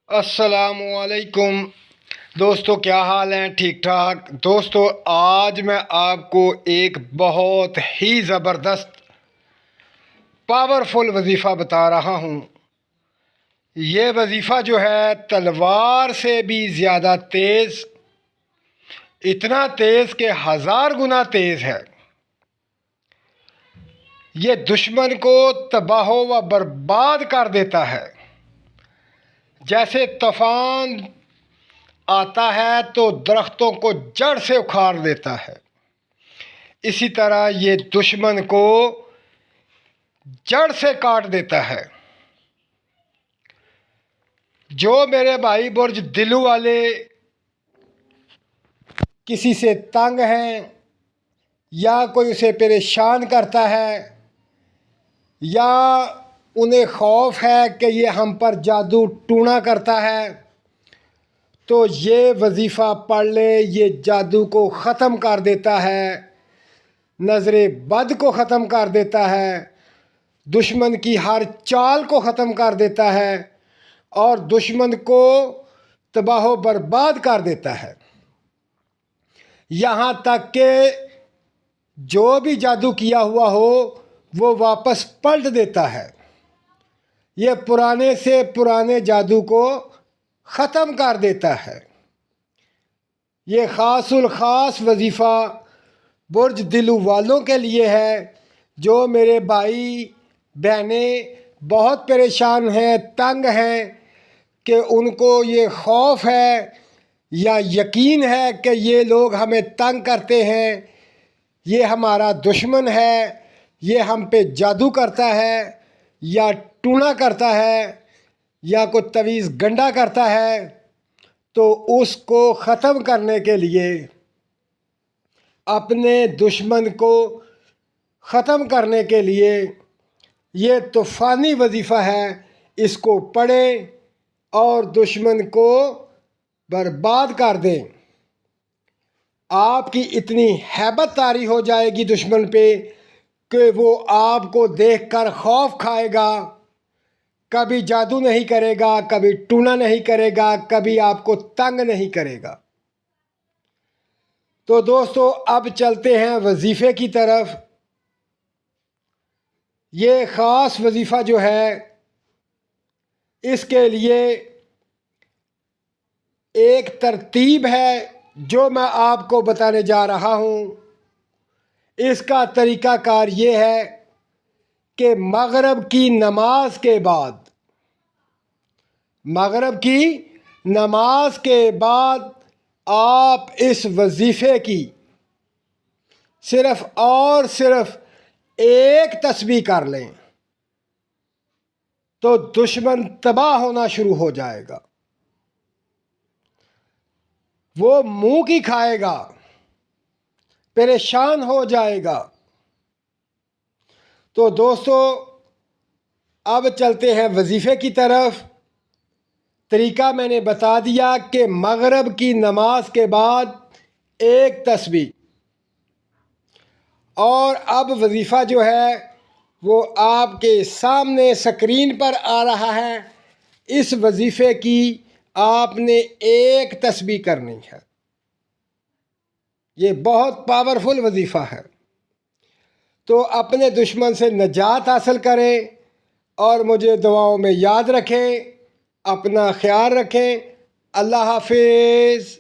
السلام علیکم دوستو، کیا حال ہیں؟ ٹھیک ٹھاک دوستو، آج میں آپ کو ایک بہت ہی زبردست پاورفل وظیفہ بتا رہا ہوں۔ یہ وظیفہ جو ہے تلوار سے بھی زیادہ تیز، اتنا تیز کہ 1000 گنا تیز ہے۔ یہ دشمن کو تباہ و برباد کر دیتا ہے۔ جیسے طوفان آتا ہے تو درختوں کو جڑ سے اکھاڑ دیتا ہے، اسی طرح یہ دشمن کو جڑ سے کاٹ دیتا ہے۔ جو میرے بھائی برج دلو والے کسی سے تنگ ہیں یا کوئی اسے پریشان کرتا ہے یا انہیں خوف ہے کہ یہ ہم پر جادو ٹونا کرتا ہے، تو یہ وظیفہ پڑھ لے۔ یہ جادو کو ختم کر دیتا ہے، نظر بد کو ختم کر دیتا ہے، دشمن کی ہر چال کو ختم کر دیتا ہے اور دشمن کو تباہ و برباد کر دیتا ہے۔ یہاں تک کہ جو بھی جادو کیا ہوا ہو وہ واپس پلٹ دیتا ہے۔ یہ پرانے سے پرانے جادو کو ختم کر دیتا ہے۔ یہ خاص الخاص وظیفہ برج دلو والوں کے لیے ہے، جو میرے بھائی بہنیں بہت پریشان ہیں، تنگ ہیں، کہ ان کو یہ خوف ہے یا یقین ہے کہ یہ لوگ ہمیں تنگ کرتے ہیں، یہ ہمارا دشمن ہے، یہ ہم پہ جادو کرتا ہے یا ٹونا کرتا ہے یا کوئی تویز گنڈا کرتا ہے، تو اس کو ختم کرنے کے لیے، اپنے دشمن کو ختم کرنے کے لیے یہ طوفانی وظیفہ ہے۔ اس کو پڑھیں اور دشمن کو برباد کر دیں۔ آپ کی اتنی ہیبت طاری ہو جائے گی دشمن پہ کہ وہ آپ کو دیکھ کر خوف کھائے گا، کبھی جادو نہیں کرے گا، کبھی ٹونا نہیں کرے گا، کبھی آپ کو تنگ نہیں کرے گا۔ تو دوستو، اب چلتے ہیں وظیفے کی طرف۔ یہ خاص وظیفہ جو ہے، اس کے لیے ایک ترتیب ہے جو میں آپ کو بتانے جا رہا ہوں۔ اس کا طریقہ کار یہ ہے کہ مغرب کی نماز کے بعد آپ اس وظیفے کی صرف اور صرف ایک تسبیح کر لیں تو دشمن تباہ ہونا شروع ہو جائے گا، وہ منہ کی کھائے گا، پریشان ہو جائے گا۔ تو دوستو، اب چلتے ہیں وظیفے کی طرف۔ طریقہ میں نے بتا دیا کہ مغرب کی نماز کے بعد ایک تسبیح، اور اب وظیفہ جو ہے وہ آپ کے سامنے اسکرین پر آ رہا ہے۔ اس وظیفے کی آپ نے ایک تسبیح کرنی ہے۔ یہ بہت پاورفل وظیفہ ہے۔ تو اپنے دشمن سے نجات حاصل کریں اور مجھے دعاؤں میں یاد رکھیں۔ اپنا خیال رکھیں۔ اللہ حافظ۔